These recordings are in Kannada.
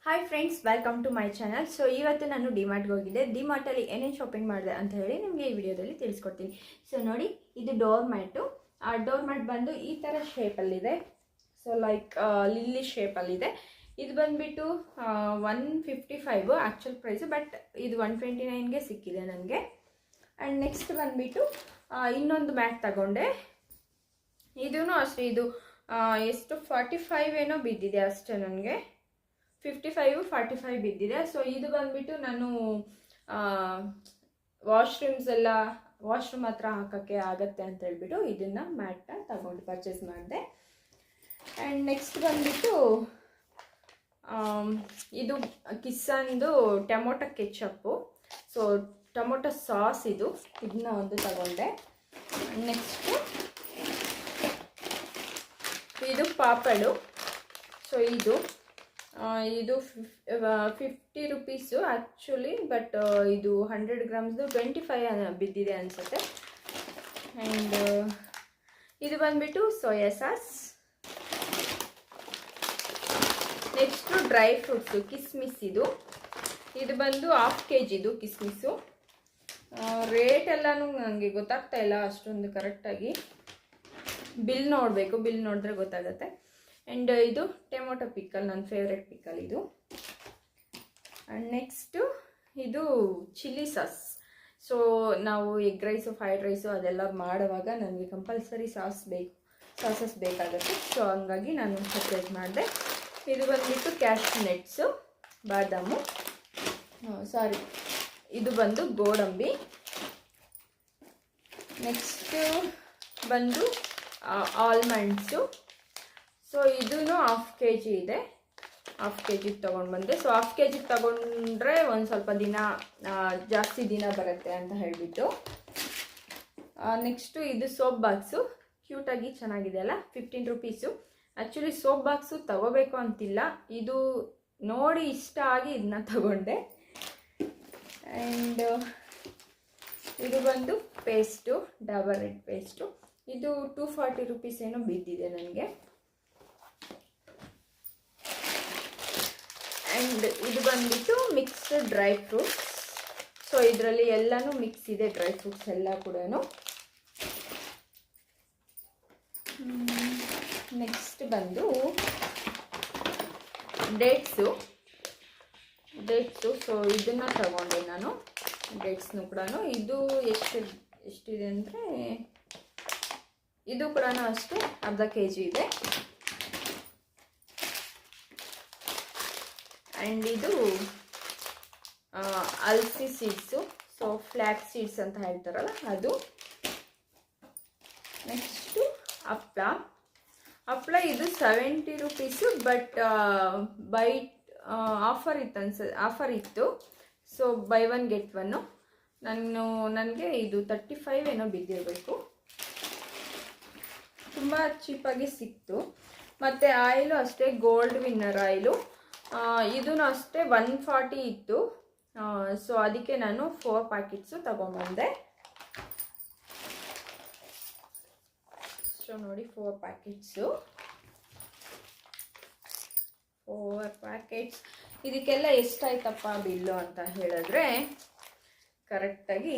Hi friends, welcome to my channel. So ಇವತ್ತು ನಾನು ಡಿಮಾರ್ಟ್ಗೆ ಹೋಗಿದ್ದೆ. ಡಿಮಾರ್ಟಲ್ಲಿ ಏನೇನು ಶಾಪಿಂಗ್ ಮಾಡಿದೆ ಅಂತ ಹೇಳಿ ನಿಮಗೆ ಈ ವಿಡಿಯೋದಲ್ಲಿ ತಿಳಿಸ್ಕೊಡ್ತೀನಿ. ಸೊ ನೋಡಿ, ಇದು ಡೋರ್ ಮ್ಯಾಟು. ಆ ಡೋರ್ ಮ್ಯಾಟ್ ಬಂದು ಈ ಥರ ಶೇಪಲ್ಲಿದೆ. ಸೊ ಲೈಕ್ ಲಿಲ್ಲಿ ಶೇಪಲ್ಲಿದೆ. ಇದು ಬಂದುಬಿಟ್ಟು 155 ಆ್ಯಕ್ಚುಲ್ ಪ್ರೈಸು, ಬಟ್ ಇದು 129ಗೆ ಸಿಕ್ಕಿದೆ ನನಗೆ. ಆ್ಯಂಡ್ ನೆಕ್ಸ್ಟ್ ಬಂದುಬಿಟ್ಟು ಇನ್ನೊಂದು ಮ್ಯಾಟ್ ತಗೊಂಡೆ. ಇದೂ ಅಷ್ಟೇ, ಇದು ಎಷ್ಟು 45 ಏನೋ ಬಿದ್ದಿದೆ ಅಷ್ಟೇ. ನನಗೆ 55-45 ಬಿದ್ದಿದೆ. ಸೊ ಇದು ಬಂದುಬಿಟ್ಟು ನಾನು ವಾಶ್ರೂಮ್ ಹತ್ರ ಹಾಕೋಕ್ಕೆ ಆಗುತ್ತೆ ಅಂತ ಹೇಳ್ಬಿಟ್ಟು ಇದನ್ನು ಮ್ಯಾಟ್ನ ತಗೊಂಡು ಪರ್ಚೇಸ್ ಮಾಡಿದೆ. ಆ್ಯಂಡ್ ನೆಕ್ಸ್ಟ್ ಬಂದುಬಿಟ್ಟು ಇದು ಕಿಸ್ಸನ್ದು tomato ketchup. So tomato sauce ಇದನ್ನ ಒಂದು ತಗೊಂಡೆ. ನೆಕ್ಸ್ಟು ಇದು ಪಾಪಡು. ಸೊ ಇದು 50 ರುಪೀಸು ಆ್ಯಕ್ಚುಲಿ, ಬಟ್ ಇದು 100 ಗ್ರಾಮ್ಸ್ದು 25 ಬಿದ್ದಿದೆ ಅನಿಸುತ್ತೆ. ಆ್ಯಂಡ್ ಇದು ಬಂದುಬಿಟ್ಟು soya sauce. Next dry fruits ಕಿಸ್ಮಿಸ್. ಇದು ಬಂದು 1/2 kg ಕಿಸ್ಮಿಸ್ಸು. ರೇಟ್ ಎಲ್ಲನೂ ನನಗೆ ಗೊತ್ತಾಗ್ತಾ ಇಲ್ಲ ಅಷ್ಟೊಂದು ಕರೆಕ್ಟಾಗಿ. ಬಿಲ್ ನೋಡಬೇಕು, ಬಿಲ್ ನೋಡಿದ್ರೆ ಗೊತ್ತಾಗುತ್ತೆ. ಆ್ಯಂಡ್ ಇದು ಟೊಮೊಟೊ ಪಿಕ್ಕಲ್, ನನ್ನ ಫೇವ್ರೆಟ್ ಪಿಕ್ಕಲ್ ಇದು. ಆ್ಯಂಡ್ ನೆಕ್ಸ್ಟು ಇದು ಚಿಲ್ಲಿ ಸಾಸ್. ಸೊ ನಾವು ಎಗ್ ರೈಸು, ಫ್ರೈಡ್ ರೈಸು ಅದೆಲ್ಲ ಮಾಡುವಾಗ ನನಗೆ ಕಂಪಲ್ಸರಿ ಸಾಸಸ್ ಬೇಕಾಗುತ್ತೆ. ಸೊ ಹಂಗಾಗಿ ನಾನು ಪರ್ಚೇಸ್ ಮಾಡಿದೆ. ಇದು ಬಂದುಬಿಟ್ಟು ಕ್ಯಾಶ್ಯೂ ನಟ್ಸು, ಬಾದಾಮು, ಇದು ಬಂದು ಗೋಡಂಬಿ. ನೆಕ್ಸ್ಟು ಬಂದು ಆಲ್ಮಂಡ್ಸು. ಸೊ ಇದೂ 1/2 kg ಇದೆ. 1/2 kg ತೊಗೊಂಡು ಬಂದೆ. ಸೊ 1/2 kg ತೊಗೊಂಡ್ರೆ ಒಂದು ಸ್ವಲ್ಪ ಜಾಸ್ತಿ ದಿನ ಬರುತ್ತೆ ಅಂತ ಹೇಳಿಬಿಟ್ಟು. ನೆಕ್ಸ್ಟು ಇದು ಸೋಪ್ ಬಾಕ್ಸು. ಕ್ಯೂಟಾಗಿ ಚೆನ್ನಾಗಿದೆ ಅಲ್ಲ, 15 ರುಪೀಸು. ಆ್ಯಕ್ಚುಲಿ ಸೋಪ್ ಬಾಕ್ಸು ತಗೋಬೇಕು ಅಂತಿಲ್ಲ, ಇದು ನೋಡಿ ಇಷ್ಟ ಆಗಿ ಇದನ್ನ ತಗೊಂಡೆ. ಆ್ಯಂಡ್ ಇದು ಬಂದು ಪೇಸ್ಟು, ಡಾಬರ್ ರೆಡ್ ಪೇಸ್ಟು. ಇದು 240 ರುಪೀಸ್ ಏನೋ ಬಿದ್ದಿದೆ ನನಗೆ. ಆ್ಯಂಡ್ ಇದು ಬಂದುಬಿಟ್ಟು ಮಿಕ್ಸ್ಡ್ ಡ್ರೈ ಫ್ರೂಟ್ಸ್. ಸೊ ಇದರಲ್ಲಿ ಎಲ್ಲನೂ ಮಿಕ್ಸ್ ಇದೆ, ಡ್ರೈ ಫ್ರೂಟ್ಸ್ ಎಲ್ಲ ಕೂಡ. ನೆಕ್ಸ್ಟ್ ಬಂದು ಡೇಟ್ಸು. ಸೊ ಇದನ್ನು ತಗೊಂಡೆ ನಾನು, ಡೇಟ್ಸ್ನು ಕೂಡ. ಇದು ಎಷ್ಟಿದೆ ಅಂದರೆ ಇದು ಕೂಡ ಅಷ್ಟೇ, ಅರ್ಧ kg ಇದೆ. ಆ್ಯಂಡ್ ಇದು ಅಲ್ಸಿ ಸೀಡ್ಸು. ಸೊ ಫ್ಲ್ಯಾಕ್ಸ್ ಸೀಡ್ಸ್ ಅಂತ ಹೇಳ್ತಾರಲ್ಲ ಅದು. ನೆಕ್ಸ್ಟು ಹಪ್ಪಳ ಇದು 70 ರುಪೀಸು, ಬಟ್ ಆಫರ್ ಇತ್ತು. So by 1 get 1. ನನಗೆ ಇದು 35 ಏನೋ ಬಿದ್ದಿರಬೇಕು. ತುಂಬ ಚೀಪಾಗಿ ಸಿಕ್ತು. ಮತ್ತು ಆಯಿಲು ಅಷ್ಟೇ, ಗೋಲ್ಡ್ ವಿನ್ನರ್ ಆಯಿಲು. ಇದೂ ಅಷ್ಟೇ 140 ಇತ್ತು. ಸೊ ಅದಕ್ಕೆ ನಾನು 4 ಪ್ಯಾಕೆಟ್ಸು ತಗೊಂಬಂದೆ. ಸೊ ನೋಡಿ, 4 ಪ್ಯಾಕೆಟ್ಸು. 4 ಪ್ಯಾಕೆಟ್ಸ್. ಇದಕ್ಕೆಲ್ಲ ಎಷ್ಟಾಯ್ತಪ್ಪ ಬಿಲ್ಲು ಅಂತ ಹೇಳಿದ್ರೆ ಕರೆಕ್ಟಾಗಿ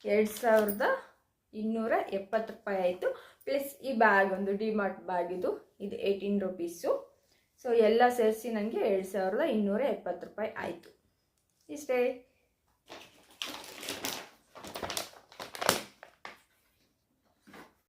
2270 ರೂಪಾಯಿ ಆಯಿತು. ಪ್ಲಸ್ ಈ ಬ್ಯಾಗ್, ಒಂದು ಡಿಮಾರ್ಟ್ ಬ್ಯಾಗ್, ಇದು 18 ರುಪೀಸು. ಸೊ ಎಲ್ಲ ಸೇರಿಸಿ ನನಗೆ 2270 ರೂಪಾಯಿ ಆಯಿತು. ಇಷ್ಟೇ.